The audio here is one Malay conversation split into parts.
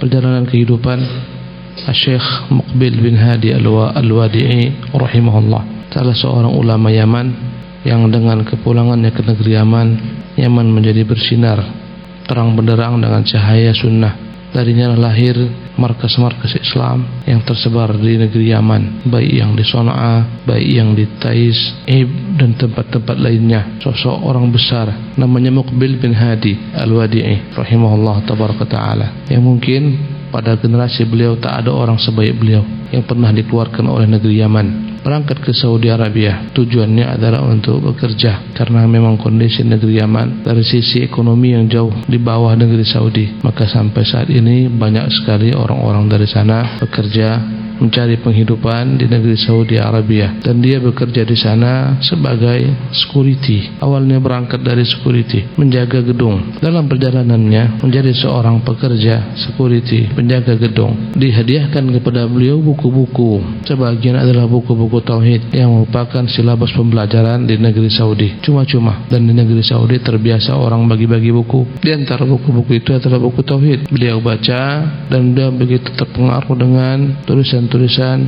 perjalanan kehidupan Syekh Muqbil bin Hadi Al-Wadi'i rahimahullah, salah seorang ulama Yaman yang dengan kepulangannya ke negeri Yaman menjadi bersinar terang benderang dengan cahaya sunnah. Darinya lahir markas-markas Islam yang tersebar di negeri Yaman, baik yang di Sana'a, baik yang di Taiz, Ib, dan tempat-tempat lainnya. Sosok orang besar namanya Muqbil bin Hadi Al-Wadi'i rahimahullah tabaraka ta'ala, yang mungkin pada generasi beliau tak ada orang sebaik beliau yang pernah dikeluarkan oleh negeri Yaman. Berangkat ke Saudi Arabia, tujuannya adalah untuk bekerja, karena memang kondisi negeri Yaman dari sisi ekonomi yang jauh di bawah negeri Saudi. Maka sampai saat ini banyak sekali orang-orang dari sana bekerja mencari penghidupan di negeri Saudi Arabia, dan dia bekerja di sana sebagai security. Awalnya berangkat dari security, menjaga gedung. Dalam perjalanannya menjadi seorang pekerja security, penjaga gedung, dihadiahkan kepada beliau buku-buku. Sebagian adalah buku-buku tauhid yang merupakan silabus pembelajaran di negeri Saudi, cuma-cuma. Dan di negeri Saudi terbiasa orang bagi-bagi buku. Di antara buku-buku itu adalah buku tauhid. Beliau baca dan beliau begitu terpengaruh dengan tulisan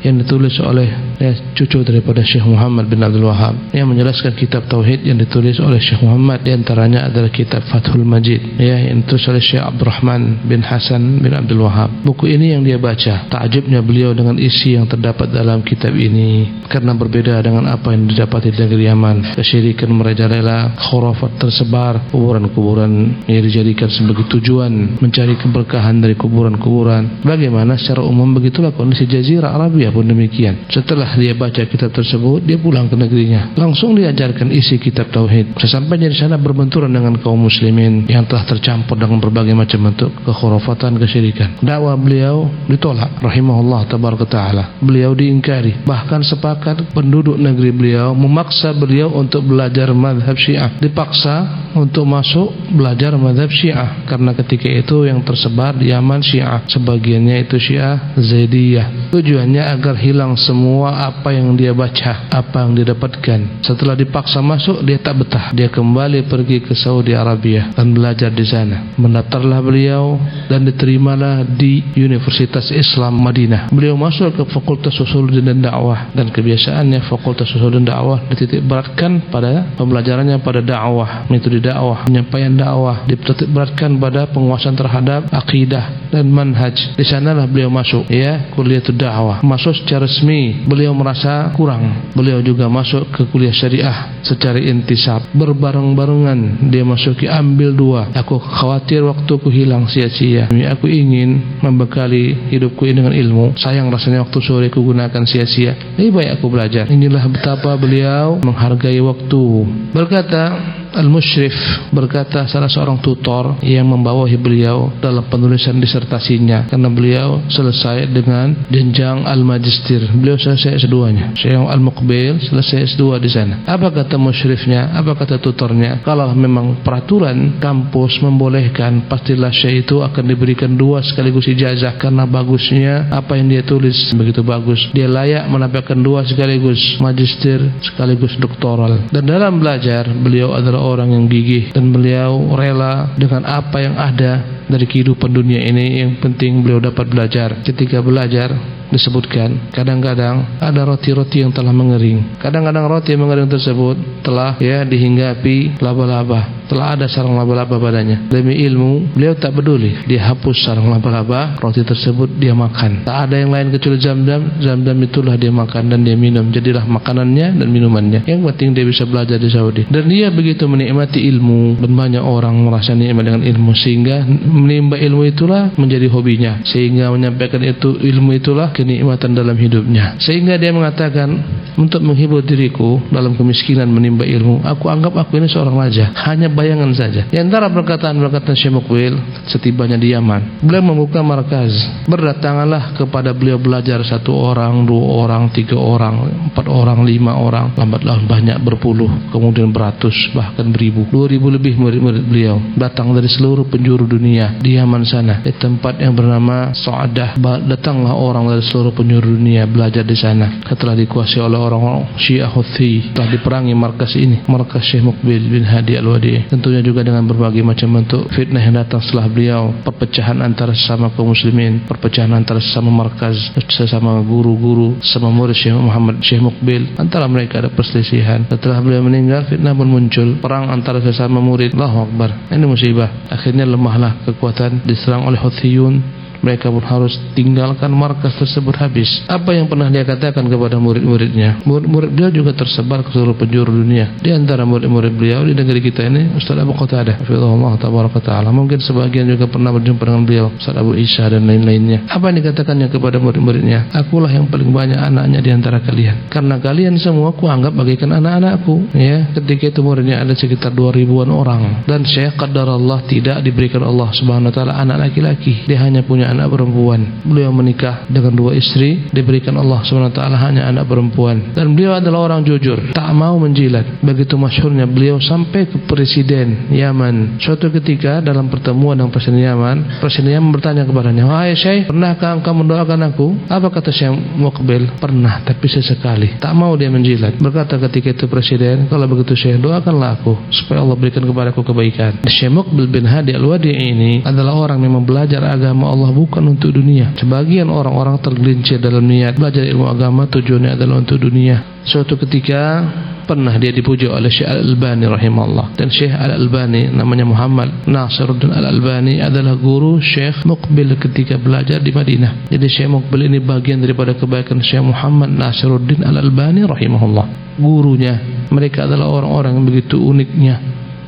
yang ditulis oleh cucu daripada Syekh Muhammad bin Abdul Wahab yang menjelaskan kitab tauhid yang ditulis oleh Syekh Muhammad. Di antaranya adalah kitab Fathul Majid yang ditulis oleh Syekh Abdurrahman bin Hasan bin Abdul Wahab. Buku ini yang dia baca, takjubnya beliau dengan isi yang terdapat dalam kitab ini, karena berbeda dengan apa yang didapati di negeri Yaman. Kesyirikan merajalela, khurafat tersebar, kuburan-kuburan yang dijadikan sebagai tujuan mencari keberkahan dari kuburan-kuburan. Bagaimana secara umum begitulah kondisi Jazirah Arabia pun demikian. Setelah dia baca kitab tersebut, dia pulang ke negerinya, langsung diajarkan isi kitab tauhid. Sesampainya di sana berbenturan dengan kaum muslimin yang telah tercampur dengan berbagai macam bentuk kekhurafatan, kesyirikan. Dakwah beliau ditolak rahimahullah tabaraka taala. Beliau diingkari. Bahkan sepakat penduduk negeri beliau memaksa beliau untuk belajar mazhab Syiah. Dipaksa untuk masuk belajar mazhab Syiah, karena ketika itu yang tersebar di Yaman Syiah, sebagiannya itu Syiah Zaidiyah. Tujuannya agar hilang semua apa yang dia baca, apa yang dia dapatkan. Setelah dipaksa masuk, dia tak betah. Dia kembali pergi ke Saudi Arabia dan belajar di sana. Mendaftarlah beliau dan diterimalah di Universitas Islam Madinah. Beliau masuk ke Fakultas Usuluddin dan Dakwah, dan kebiasaannya Fakultas Usuluddin dan Dakwah dititik beratkan pada pembelajarannya pada dakwah, metode dakwah, penyampaian dakwah, dititik beratkan pada penguasaan terhadap akidah dan manhaj. Di sanalah beliau masuk kuliah dakwah. Masuk secara resmi, beliau merasa kurang. Beliau juga masuk ke kuliah syariah secara intisab, berbareng-barengan. Dia masuki, ambil dua. Aku khawatir waktuku hilang sia-sia. Aku ingin membekali hidupku ini dengan ilmu. Sayang rasanya waktu sore ku gunakan sia-sia. Lebih baik aku belajar. Inilah betapa beliau menghargai waktu. Berkata Al-Musyrif, berkata salah seorang tutor yang membawahi beliau dalam penulisan disertasinya, karena beliau selesai dengan jenjang Al-Majistir. Beliau selesai S2-nya. Syekh Al-Muqbil selesai S2 di sana. Apa kata musyrifnya? Apa kata tutornya? Kalau memang peraturan kampus membolehkan, pastilah Syekh itu akan diberikan 2 sekaligus ijazah, karena bagusnya apa yang dia tulis begitu bagus. Dia layak mendapatkan 2 sekaligus, Magister sekaligus doktoral. Dan dalam belajar, beliau adalah orang yang gigih, dan beliau rela dengan apa yang ada dari kehidupan dunia ini. Yang penting beliau dapat belajar. Ketika belajar disebutkan, kadang-kadang ada roti-roti yang telah mengering. Kadang-kadang roti yang mengering tersebut telah dihinggapi laba-laba, telah ada sarang laba-laba padanya. Demi ilmu, beliau tak peduli. Dia hapus sarang laba-laba, roti tersebut dia makan. Tak ada yang lain kecuali zam-zam. Zam-zam itulah dia makan dan dia minum. Jadilah makanannya dan minumannya. Yang penting dia bisa belajar di Saudi. Dan dia begitu menikmati ilmu, dan banyak orang merasa nikmat dengan ilmu, sehingga menimba ilmu itulah menjadi hobinya, sehingga menyampaikan ilmu itulah kenikmatan dalam hidupnya. Sehingga dia mengatakan, untuk menghibur diriku dalam kemiskinan menimba ilmu, aku anggap aku ini seorang raja, hanya bayangan saja. Di antara perkataan-perkataan Syekh Muqbil setibanya di Yaman, beliau membuka markaz. Berdatanganlah kepada beliau belajar 1 orang, 2 orang, 3 orang, 4 orang, 5 orang, lambat laun banyak, berpuluh, kemudian beratus, bahkan beribu, 2000 lebih murid-murid beliau datang dari seluruh penjuru dunia di Yaman sana, di tempat yang bernama Sa'adah. Datanglah orang dari seluruh penjuru dunia belajar di sana. Setelah dikuasai oleh orang-orang Syiah Houthi telah diperangi markas ini, markas Syekh Muqbil bin Hadi Al-Wadi'i. Tentunya juga dengan berbagai macam bentuk fitnah yang datang setelah beliau, perpecahan antara sesama kaum muslimin, perpecahan antara sesama markas, sesama guru-guru, sesama murid Syekh Muhammad Syekh Muqbil, antara mereka ada perselisihan. Setelah beliau meninggal, fitnah pun muncul, perang antara sesama murid. Allahu Akbar, ini musibah. Akhirnya lemahlah kekuatan, diserang oleh Houthiyun. Mereka pun harus tinggalkan markas tersebut habis. Apa yang pernah dia katakan kepada murid-muridnya? Murid-murid beliau juga tersebar ke seluruh penjuru dunia. Di antara murid-murid beliau di negeri kita ini, Ustaz Abu Qatadah, hafizahullah tabaraka ta'ala. Mungkin sebagian juga pernah berjumpa dengan beliau, Ustaz Abu Isa dan lain-lainnya. Apa yang dikatakannya kepada murid-muridnya? Akulah yang paling banyak anaknya di antara kalian. Karena kalian semua aku anggap bagaikan anak-anakku. Ya, ketika itu muridnya ada sekitar 2000-an orang. Dan Syekh qadarallah tidak diberikan Allah Subhanahu wa taala anak laki-laki. Dia hanya punya anak perempuan. Beliau menikah dengan 2 istri, diberikan Allah SWT hanya anak perempuan. Dan beliau adalah orang jujur, tak mau menjilat. Begitu masyhurnya beliau sampai ke Presiden Yaman. Suatu ketika dalam pertemuan dengan Presiden Yaman bertanya kepadanya, "Wahai Syekh, pernahkah engkau mendoakan aku?" Apa kata Syekh Muqbil? "Pernah, tapi sesekali." Tak mau dia menjilat. Berkata ketika itu Presiden, "Kalau begitu Syekh, doakanlah aku supaya Allah berikan kepadaku kebaikan." Syekh Muqbil bin Hadi Al-Wadi'i ini adalah orang yang belajar agama Allah bukan untuk dunia. Sebagian orang-orang tergelincir dalam niat belajar ilmu agama tujuannya adalah untuk dunia. Suatu ketika pernah dia dipuji oleh Syekh Al-Albani rahimahullah. Dan Syekh Al-Albani namanya Muhammad Nasiruddin Al-Albani adalah guru Syekh Muqbil ketika belajar di Madinah. Jadi Syekh Muqbil ini bagian daripada kebaikan Syekh Muhammad Nasiruddin Al-Albani rahimahullah. Gurunya, mereka adalah orang-orang yang begitu uniknya,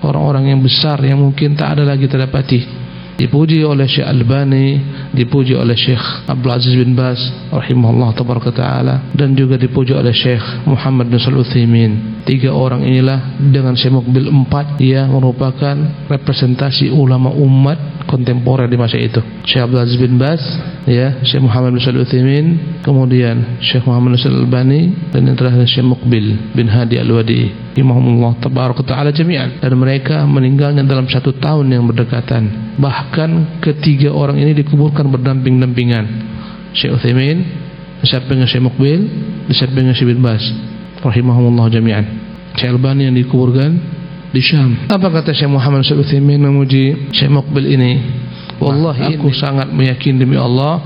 orang-orang yang besar yang mungkin tak ada lagi terdapati. Dipuji oleh Syekh Albani, dipuji oleh Syekh Abdul Aziz bin Baz rahimahullah tabaraka taala, dan juga dipuji oleh Syekh Muhammad bin Shalih Al-Utsaimin. 3 orang inilah dengan Syekh Muqbil 4 yang merupakan representasi ulama umat kontemporer di masa itu. Syekh Abdul Aziz bin Baz, ya, Syekh Muhammad bin Shalih Al-Utsaimin, kemudian Syekh Muhammad bin Shalih Al-Albani, dan yang terakhir Syekh Muqbil bin Hadi Al-Wadi'i rahimahumullah tabaraka taala jami'an. Dan mereka meninggalnya dalam 1 tahun yang berdekatan. Bahkan ketiga orang ini dikuburkan berdamping-dampingan. Syekh Utsaimin di sampingnya Syekh Muqbil, di sampingnya Syekh bin Baz rahimahumullah jami'an. Syekh Albani yang dikuburkan di Syam. Apa kata Syekh Muhammad Syekh Utsaimin memuji Syekh Muqbil ini? Wallahi aku sangat meyakini demi Allah,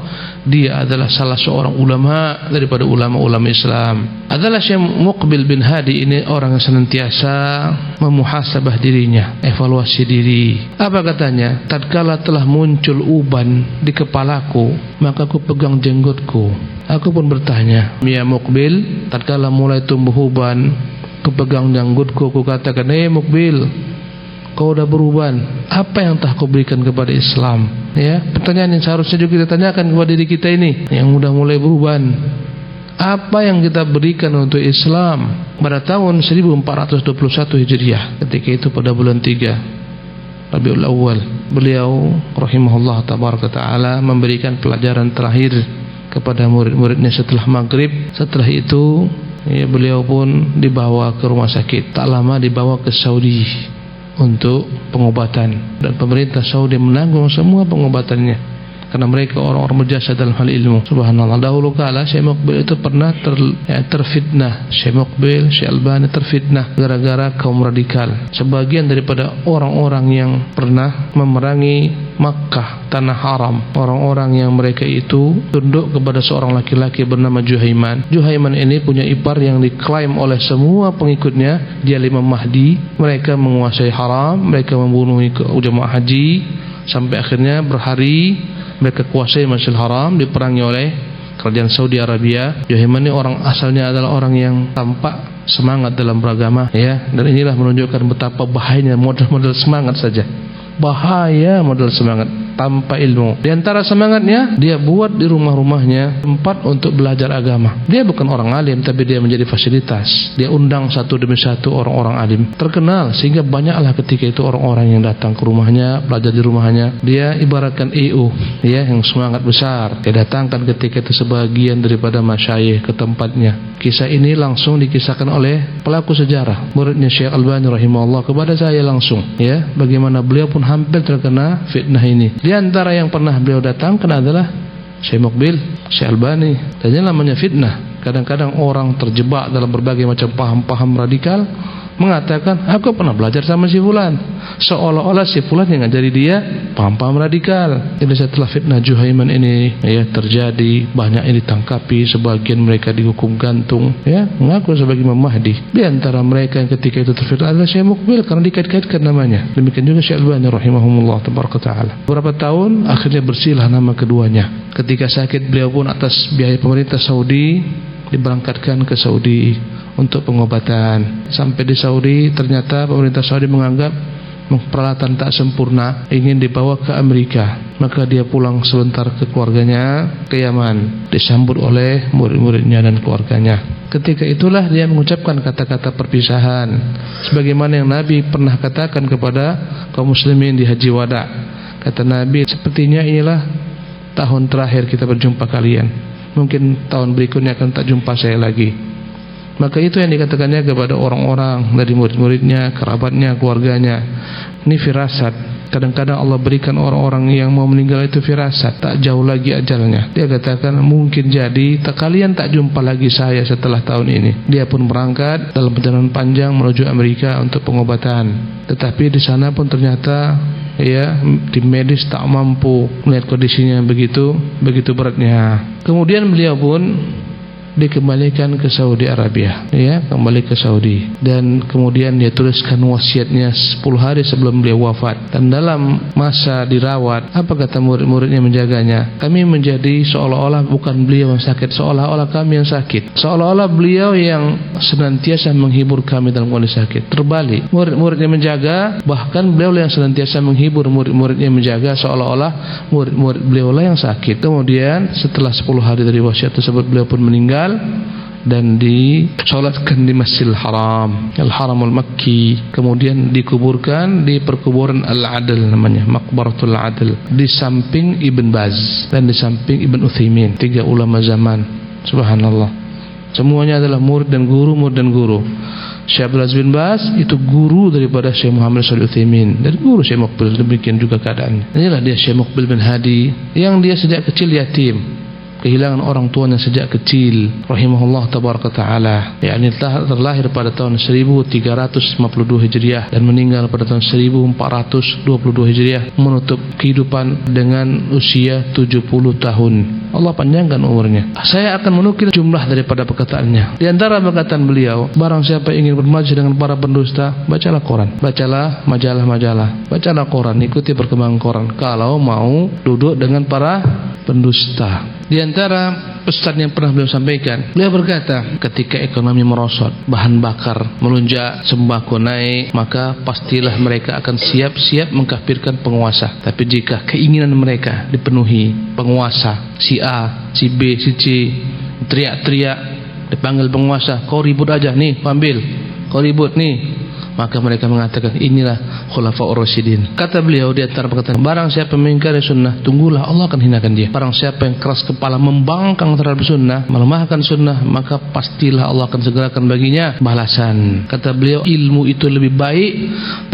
dia adalah salah seorang ulama daripada ulama-ulama Islam. Adalah Syekh Muqbil bin Hadi ini orang yang senantiasa memuhasabah dirinya, evaluasi diri. Apa katanya? Tatkala telah muncul uban di kepalaku, maka aku pegang jenggotku. Aku pun bertanya, "Ya Muqbil," tatkala mulai tumbuh uban, aku pegang jenggotku, aku katakan, "Hei Muqbil, kau udah beruban, apa yang telah kau berikan kepada Islam?" Ya, pertanyaan yang seharusnya juga kita tanyakan kepada diri kita ini yang udah mulai beruban. Apa yang kita berikan untuk Islam pada tahun 1421 Hijriah, ketika itu pada bulan 3 Rabiul Awal, beliau rahimahullah tabaraka taala memberikan pelajaran terakhir kepada murid-muridnya setelah maghrib. Setelah itu ya, beliau pun dibawa ke rumah sakit. Tak lama dibawa ke Saudi untuk pengobatan, dan pemerintah Saudi menanggung semua pengobatannya karena mereka orang-orang berjasa dalam hal ilmu. Subhanallah, dahulu kala Syekh Muqbil itu pernah terfitnah. Syekh Muqbil, Syekh Albani terfitnah gara-gara kaum radikal. Sebagian daripada orang-orang yang pernah memerangi Makkah, tanah haram, orang-orang yang mereka itu tunduk kepada seorang laki-laki bernama Juhaiman. Juhaiman ini punya ipar yang diklaim oleh semua pengikutnya, dia Imam Mahdi. Mereka menguasai haram, mereka membunuh jemaah haji, sampai akhirnya berhari mereka kuasai Masjidil Haram, diperangi oleh kerajaan Saudi Arabia. Juhaiman ini orang asalnya adalah orang yang tampak semangat dalam beragama, ya, dan inilah menunjukkan betapa bahayanya model-model semangat saja. Bahaya model semangat tanpa ilmu. Di antara semangatnya, dia buat di rumah-rumahnya tempat untuk belajar agama. Dia bukan orang alim, tapi dia menjadi fasilitas. Dia undang satu demi satu orang-orang alim terkenal, sehingga banyaklah ketika itu orang-orang yang datang ke rumahnya, belajar di rumahnya. Dia ibaratkan EU, ya, yang semangat besar. Dia datangkan ketika itu sebagian daripada masyayikh ke tempatnya. Kisah ini langsung dikisahkan oleh pelaku sejarah, muridnya Syekh Albani rahimahullah kepada saya langsung, ya, bagaimana beliau pun hampir terkena fitnah ini. Di antara yang pernah beliau datangkan adalah Syekh Muqbil, Syekh Albani, dan ini namanya fitnah. Kadang-kadang orang terjebak dalam berbagai macam paham-paham radikal mengatakan, aku pernah belajar sama si fulan, seolah-olah si fulan yang ngajari dia paham-paham radikal. Jadi setelah fitnah Juhaiman ini terjadi, banyak yang ditangkapi, sebagian mereka dihukum gantung, mengaku sebagai Imam Mahdi. Di antara mereka yang ketika itu terfitnah adalah Syekh Muqbil karena dikait-kaitkan namanya. Demikian juga Syekh Albani rahimahumullah tabaraka taala. Beberapa tahun akhirnya bersihlah nama keduanya. Ketika sakit, beliau pun atas biaya pemerintah Saudi diberangkatkan ke Saudi untuk pengobatan. Sampai di Saudi, ternyata pemerintah Saudi menganggap peralatan tak sempurna, ingin dibawa ke Amerika. Maka dia pulang sebentar ke keluarganya ke Yaman, disambut oleh murid-muridnya dan keluarganya. Ketika itulah dia mengucapkan kata-kata perpisahan, sebagaimana yang Nabi pernah katakan kepada kaum muslimin di Haji Wada. Kata Nabi, sepertinya inilah tahun terakhir kita berjumpa kalian, mungkin tahun berikutnya akan tak jumpa saya lagi. Maka itu yang dikatakannya kepada orang-orang dari murid-muridnya, kerabatnya, keluarganya. Ini firasat. Kadang-kadang Allah berikan orang-orang yang mau meninggal itu firasat, tak jauh lagi ajalnya. Dia katakan, mungkin jadi kalian tak jumpa lagi saya setelah tahun ini. Dia pun berangkat dalam perjalanan panjang menuju Amerika untuk pengobatan. Tetapi di sana pun ternyata tim medis tak mampu melihat kondisinya begitu beratnya. Kemudian beliau pun dikembalikan ke Saudi Arabia, kembali ke Saudi, dan kemudian dia tuliskan wasiatnya 10 hari sebelum beliau wafat. Dan dalam masa dirawat, apa kata murid-muridnya menjaganya? Kami menjadi seolah-olah bukan beliau yang sakit, seolah-olah kami yang sakit, seolah-olah beliau yang senantiasa menghibur kami dalam kondisi sakit. Terbalik, murid-muridnya menjaga, bahkan beliau yang senantiasa menghibur murid-muridnya menjaga, seolah-olah murid-murid beliau lah yang sakit. Kemudian setelah 10 hari dari wasiat tersebut, beliau pun meninggal dan disolatkan di Masjidil Haram, Al-Haramul Makki. Kemudian dikuburkan di perkuburan Al-Adl, namanya Maqbaratul Adl, di samping Ibn Baz dan di samping Ibn Uthaymin, 3 ulama zaman. Subhanallah, semuanya adalah murid dan guru. Syekh Abdul Aziz bin Baz itu guru daripada Syekh Muhammad Shalih Utsaimin dan guru Syekh Muqbil. Demikian juga keadaannya. Inilah dia Syekh Muqbil bin Hadi yang dia sejak kecil yatim, kehilangan orang tuanya sejak kecil, rahimahullah tabaraka taala. Terlahir pada tahun 1352 Hijriah dan meninggal pada tahun 1422 Hijriah, menutup kehidupan dengan usia 70 tahun. Allah panjangkan umurnya. Saya akan menukil jumlah daripada perkataannya. Di antara perkataan beliau, barang siapa ingin bermajlis dengan para pendusta, bacalah koran, bacalah majalah-majalah, bacalah koran, ikuti perkembangan koran kalau mau duduk dengan para pendusta. Di antara pesan yang pernah beliau sampaikan, beliau berkata, ketika ekonomi merosot, bahan bakar melonjak, sembako naik, maka pastilah mereka akan siap-siap mengkafirkan penguasa. Tapi jika keinginan mereka dipenuhi, penguasa si A, si B, si C teriak-teriak, dipanggil penguasa, kau ribut aja nih, ambil, kau ribut nih, maka mereka mengatakan, inilah khulafaur rasyidin. Kata beliau di antara perkataan, barang siapa mengingkari sunnah, tunggulah Allah akan hinakan dia. Barang siapa yang keras kepala membangkang terhadap sunnah, melemahkan sunnah, maka pastilah Allah akan segerakan baginya balasan. Kata beliau, ilmu itu lebih baik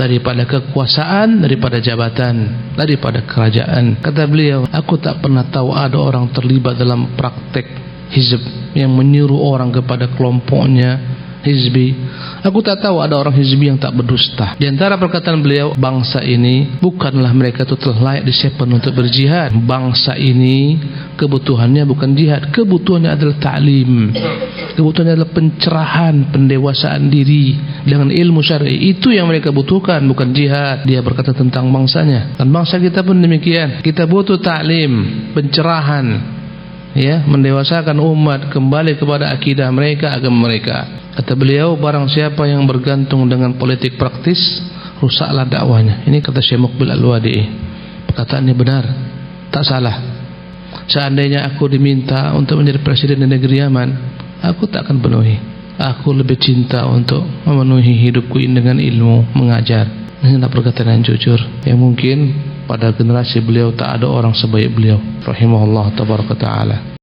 daripada kekuasaan, daripada jabatan, daripada kerajaan. Kata beliau, aku tak pernah tahu ada orang terlibat dalam praktek hizb yang menyuruh orang kepada kelompoknya hizbi. Aku tak tahu ada orang hizbi yang tak berdusta. Di antara perkataan beliau, bangsa ini bukanlah mereka itu telah layak disiapkan untuk berjihad. Bangsa ini kebutuhannya bukan jihad, kebutuhannya adalah ta'lim, kebutuhannya adalah pencerahan, pendewasaan diri dengan ilmu syar'i. Itu yang mereka butuhkan, bukan jihad. Dia berkata tentang bangsanya, dan bangsa kita pun demikian. Kita butuh ta'lim, pencerahan, mendewasakan umat kembali kepada akidah mereka, agama mereka. Kata beliau, barang siapa yang bergantung dengan politik praktis, rusaklah dakwahnya. Ini kata Syekh Muqbil Al-Wadi'i. Perkataannya benar, tak salah. Seandainya aku diminta untuk menjadi presiden di negeri Yaman, aku tak akan penuhi. Aku lebih cinta untuk memenuhi hidupku ini dengan ilmu, mengajar. Inilah perkataan yang jujur, yang mungkin pada generasi beliau tak ada orang sebaik beliau, rahimahullah tabaraka ta'ala.